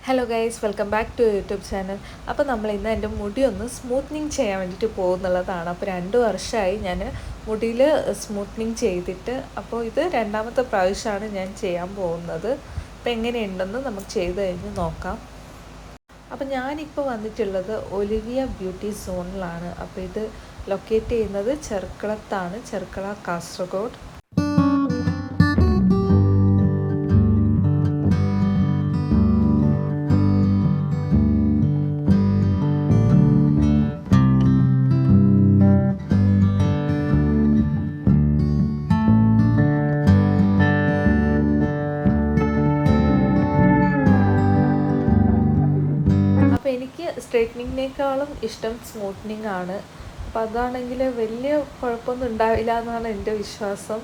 Hello guys, welcome back to YouTube channel. അപ്പോൾ നമ്മൾ ഇന്ന് എൻ്റെ മുടി ഒന്ന് സ്മൂത്തനിങ് ചെയ്യാൻ വേണ്ടിയിട്ട് പോകുന്നുള്ളതാണ്. അപ്പോൾ 2 വർഷമായി ഞാൻ മുടിയിൽ സ്മൂത്തനിങ് ചെയ്തിട്ട്. അപ്പോൾ ഇത് രണ്ടാമത്തെ പ്രാവശ്യമാണ് ഞാൻ ചെയ്യാൻ പോകുന്നത്. അപ്പോൾ എങ്ങനെയുണ്ടെന്ന് നമുക്ക് ചെയ്ത് കഴിഞ്ഞ് നോക്കാം. അപ്പോൾ ഞാനിപ്പോൾ വന്നിട്ടുള്ളത് ഒലിവിയ ബ്യൂട്ടി സോണിലാണ്. അപ്പോൾ ഇത് ലൊക്കേറ്റ് ചെയ്യുന്നത് ചെർക്കളത്താണ്, ചെർക്കള കാസർഗോഡ്. എനിക്ക് സ്ട്രെയിറ്റനിങ്ങിനേക്കാളും ഇഷ്ടം സ്മൂത്തനിങ് ആണ്. അപ്പോൾ അതാണെങ്കിൽ വലിയ കുഴപ്പമൊന്നും ഉണ്ടാവില്ല എന്നാണ് എൻ്റെ വിശ്വാസം.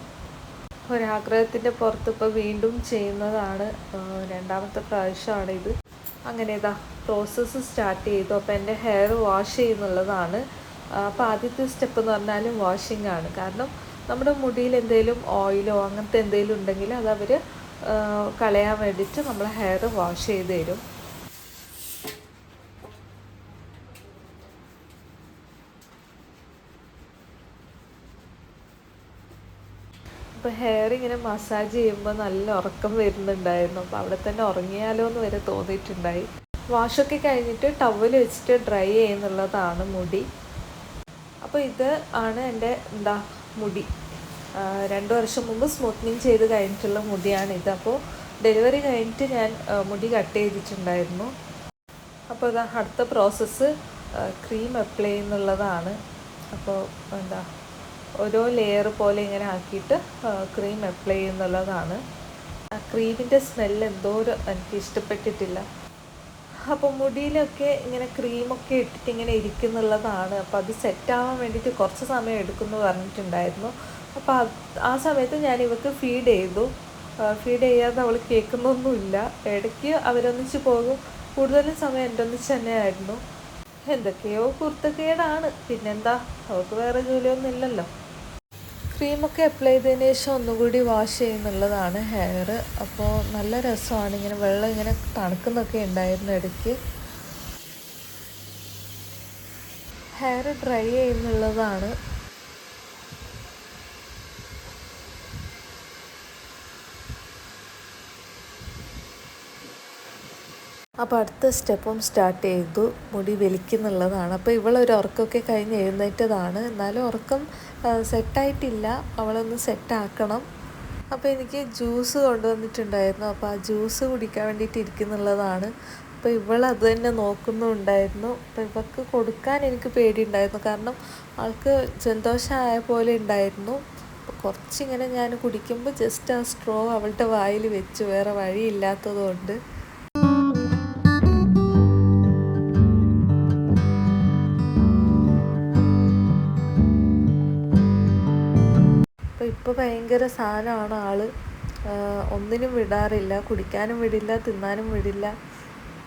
ഒരാഗ്രഹത്തിൻ്റെ പുറത്ത് ഇപ്പോൾ വീണ്ടും ചെയ്യുന്നതാണ്, രണ്ടാമത്തെ പ്രാവശ്യമാണ് ഇത്. അങ്ങനെ ഇതാ പ്രോസസ്സ് സ്റ്റാർട്ട് ചെയ്തു. അപ്പോൾ എൻ്റെ ഹെയർ വാഷ് ചെയ്യുന്നുള്ളതാണ്. അപ്പോൾ ആദ്യത്തെ സ്റ്റെപ്പ് എന്ന് പറഞ്ഞാൽ വാഷിംഗ് ആണ്. കാരണം നമ്മുടെ മുടിയിൽ എന്തെങ്കിലും ഓയിലോ അങ്ങനത്തെ എന്തെങ്കിലും ഉണ്ടെങ്കിൽ അത് അവർ കളയാൻ വേണ്ടിയിട്ട് നമ്മൾ ഹെയർ വാഷ് ചെയ്ത് തരും. അപ്പോൾ ഹെയർ ഇങ്ങനെ മസാജ് ചെയ്യുമ്പോൾ നല്ല ഉറക്കം വരുന്നുണ്ടായിരുന്നു. അപ്പോൾ അവിടെ തന്നെ ഉറങ്ങിയാലോ എന്ന് വരെ തോന്നിയിട്ടുണ്ടായി. വാഷൊക്കെ കഴിഞ്ഞിട്ട് ടവൽ വെച്ചിട്ട് ഡ്രൈ ചെയ്യുന്നുള്ളതാണ് മുടി. അപ്പോൾ ഇത് ആണ് എൻ്റെ മുടി. 2 വർഷം മുമ്പ് സ്മൂത്തനിങ് ചെയ്ത് കഴിഞ്ഞിട്ടുള്ള മുടിയാണിത്. അപ്പോൾ ഡെലിവറി കഴിഞ്ഞിട്ട് ഞാൻ മുടി കട്ട് ചെയ്തിട്ടുണ്ടായിരുന്നു. അപ്പോൾ ഇതാ അടുത്ത പ്രോസസ്സ് ക്രീം അപ്ലൈ ചെയ്യുന്നുള്ളതാണ്. അപ്പോൾ ഓരോ ലെയർ പോലെ ഇങ്ങനെ ആക്കിയിട്ട് ക്രീം അപ്ലൈ ചെയ്യുന്നുള്ളതാണ്. ആ ക്രീമിൻ്റെ സ്മെല്ല് എനിക്ക് ഇഷ്ടപ്പെട്ടിട്ടില്ല. അപ്പോൾ മുടിയിലൊക്കെ ഇങ്ങനെ ക്രീമൊക്കെ ഇട്ടിട്ട് ഇങ്ങനെ ഇരിക്കുന്നുള്ളതാണ്. അപ്പോൾ അത് സെറ്റാവാൻ വേണ്ടിയിട്ട് കുറച്ച് സമയം എടുക്കുമെന്ന് പറഞ്ഞിട്ടുണ്ടായിരുന്നു. അപ്പോൾ ആ സമയത്ത് ഞാൻ ഇവർക്ക് ഫീഡ് ചെയ്തു. ഫീഡ് ചെയ്യാതെ അവൾ കേൾക്കുന്നൊന്നുമില്ല. ഇടയ്ക്ക് അവരൊന്നിച്ച് പോകും. കൂടുതലും സമയം എൻ്റെ ഒന്നിച്ച് തന്നെയായിരുന്നു. എന്തൊക്കെയോ കുരുത്തക്കേടാണ്, പിന്നെന്താ, അവൾക്ക് വേറെ ജോലിയൊന്നും ഇല്ലല്ലോ. ക്രീമൊക്കെ അപ്ലൈ ചെയ്തതിന് ശേഷം ഒന്നുകൂടി വാഷ് ചെയ്യുന്നുള്ളതാണ് ഹെയർ. അപ്പോൾ നല്ല രസമാണ്. ഇങ്ങനെ വെള്ളം ഇങ്ങനെ തണുക്കുന്നൊക്കെ ഉണ്ടായിരുന്നു ഇടയ്ക്ക്. ഹെയർ ഡ്രൈ ചെയ്യുന്നുള്ളതാണ്. അപ്പോൾ അടുത്ത സ്റ്റെപ്പും സ്റ്റാർട്ട് ചെയ്തു. മുടി വലിക്കുന്നുള്ളതാണ്. അപ്പോൾ ഇവളൊരു ഉറക്കമൊക്കെ കഴിഞ്ഞ് എഴുന്നേറ്റതാണ്. എന്നാലും ഉറക്കം സെറ്റായിട്ടില്ല. അവളൊന്ന് സെറ്റാക്കണം. അപ്പോൾ എനിക്ക് ജ്യൂസ് കൊണ്ടുവന്നിട്ടുണ്ടായിരുന്നു. അപ്പോൾ ആ ജ്യൂസ് കുടിക്കാൻ വേണ്ടിയിട്ട് ഇരിക്കുന്നുള്ളതാണ്. അപ്പോൾ ഇവളത് തന്നെ നോക്കുന്നുണ്ടായിരുന്നു. അപ്പോൾ ഇവൾക്ക് കൊടുക്കാൻ എനിക്ക് പേടിയുണ്ടായിരുന്നു. കാരണം ആൾക്ക് ജലദോഷമായ പോലെ ഉണ്ടായിരുന്നു. അപ്പോൾ കുറച്ചിങ്ങനെ ഞാൻ കുടിക്കുമ്പോൾ ജസ്റ്റ് ആ സ്ട്രോ അവളുടെ വായിൽ വെച്ചു, വേറെ വഴിയില്ലാത്തതുകൊണ്ട്. ഇപ്പോൾ ഭയങ്കര സാധനമാണ് ആൾ. ഒന്നിനും വിടാറില്ല. കുടിക്കാനും വിടില്ല, തിന്നാനും വിടില്ല.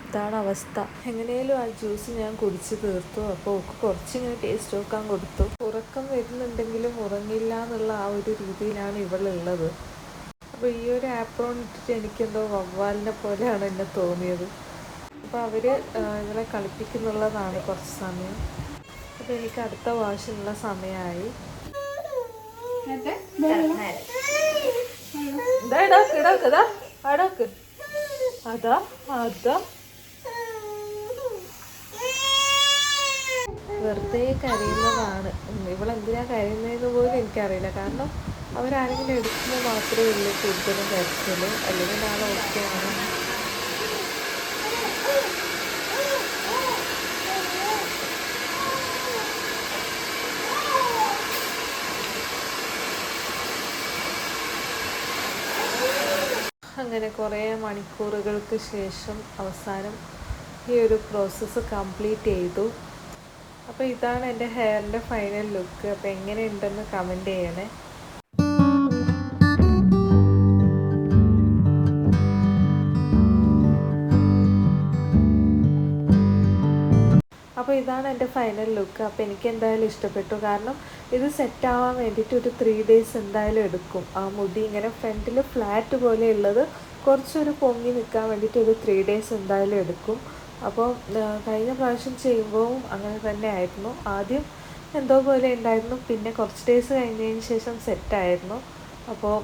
ഇതാണ് അവസ്ഥ. എങ്ങനെയും ആ ജ്യൂസ് ഞാൻ കുടിച്ച് തീർത്തു. അപ്പോൾ ഒക്കെ കുറച്ചിങ്ങനെ ടേസ്റ്റ് നോക്കാൻ കൊടുത്തു. ഉറക്കം വരുന്നുണ്ടെങ്കിലും ഉറങ്ങില്ല എന്നുള്ള ആ ഒരു രീതിയിലാണ് ഇവളുള്ളത്. അപ്പോൾ ഈ ഒരു ആപ്രോൺ ഇട്ടിട്ട് എനിക്കെന്തോ വവ്വാലിനെ പോലെയാണ് എന്നെ തോന്നിയത്. അപ്പോൾ അവർ ഇവളെ കളിപ്പിക്കുന്നുള്ളതാണ് കുറച്ച് സമയം. അപ്പോൾ എനിക്ക് അടുത്ത വാഷിനുള്ള സമയമായി. വെറുതെ കരയുന്നതാണ്. ഇവളെന്തിനാ കരയുന്നതെന്ന് പോലും എനിക്കറിയില്ല. കാരണം അവരാരെങ്കിലും എടുക്കുമ്പോൾ മാത്രമേ ഉള്ളൂ കൂടുതലും കരച്ചില്. അല്ലെങ്കിൽ നാളെ ഓക്കെയാണ്. അങ്ങനെ കുറേ മണിക്കൂറുകൾക്ക് ശേഷം അവസാനം ഈ ഒരു പ്രോസസ്സ് കംപ്ലീറ്റ് ചെയ്തു. അപ്പോൾ ഇതാണ് എൻ്റെ ഹെയറിൻ്റെ ഫൈനൽ ലുക്ക്. അപ്പോൾ എങ്ങനെയുണ്ടെന്ന് കമൻറ്റ് ചെയ്യണേ. അപ്പോൾ ഇതാണ് എൻ്റെ ഫൈനൽ ലുക്ക്. അപ്പോൾ എനിക്ക് എന്തായാലും ഇഷ്ടപ്പെട്ടു. കാരണം ഇത് സെറ്റാവാൻ വേണ്ടിയിട്ട് ഒരു 3 days എന്തായാലും എടുക്കും. ആ മുടി ഇങ്ങനെ ഫ്രണ്ടിൽ ഫ്ലാറ്റ് പോലെയുള്ളത് കുറച്ചൊരു പൊങ്ങി നിൽക്കാൻ വേണ്ടിയിട്ട് ഒരു 3 days എന്തായാലും എടുക്കും. അപ്പോൾ കഴിഞ്ഞ പ്രാവശ്യം ചെയ്യുമ്പോൾ അങ്ങനെ തന്നെ ആയിരുന്നു. ആദ്യം എന്തോ പോലെ ഉണ്ടായിരുന്നു, പിന്നെ കുറച്ച് ഡേയ്സ് കഴിഞ്ഞതിന് ശേഷം സെറ്റായിരുന്നു. അപ്പോൾ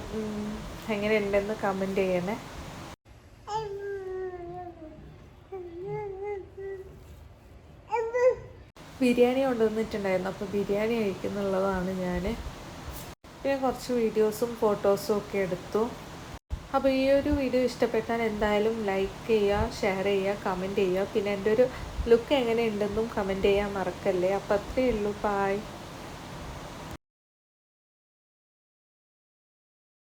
എങ്ങനെയുണ്ടെന്ന് കമൻറ്റ് ചെയ്യണേ. ബിരിയാണി കൊണ്ടുവന്നിട്ടുണ്ടായിരുന്നു, അപ്പോൾ ബിരിയാണി കഴിക്കുന്നുള്ളതാണ് ഞാൻ. പിന്നെ കുറച്ച് വീഡിയോസും ഫോട്ടോസും ഒക്കെ എടുത്തു. അപ്പോൾ ഈ ഒരു വീഡിയോ ഇഷ്ടപ്പെട്ടാൽ എന്തായാലും ലൈക്ക് ചെയ്യുക, ഷെയർ ചെയ്യുക, കമൻറ്റ് ചെയ്യുക. പിന്നെ എൻ്റെ ഒരു ലുക്ക് എങ്ങനെയുണ്ടെന്നും കമൻറ്റ് ചെയ്യാൻ മറക്കല്ലേ. അപ്പോൾ അത്രയേ ഉള്ളൂ. ബൈ.